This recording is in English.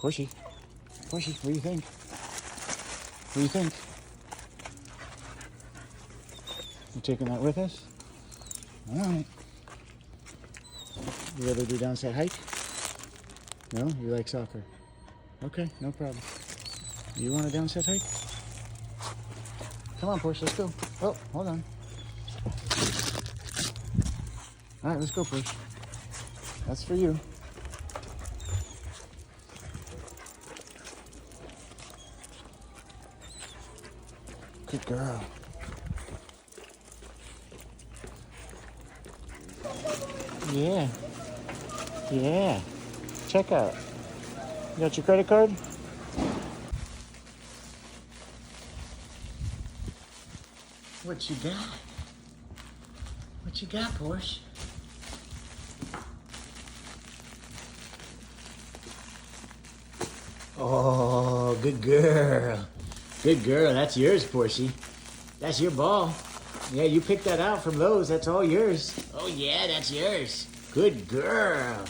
Porschey, Porschey, what do you think? What do you think? You taking that with us? All right. You rather do downset hike? No? You like soccer? Okay, no problem. You want a downset hike? Come on, Porschey, let's go. Oh, hold on. All right, let's go, Porschey. That's for you. Good girl. Yeah. Yeah. Check out. You got your credit card? What you got? What you got, Porsche? Oh, good girl. Good girl. That's yours, Porschey. That's your ball. Yeah, you picked that out from Lowe's. That's all yours. Oh, yeah, that's yours. Good girl.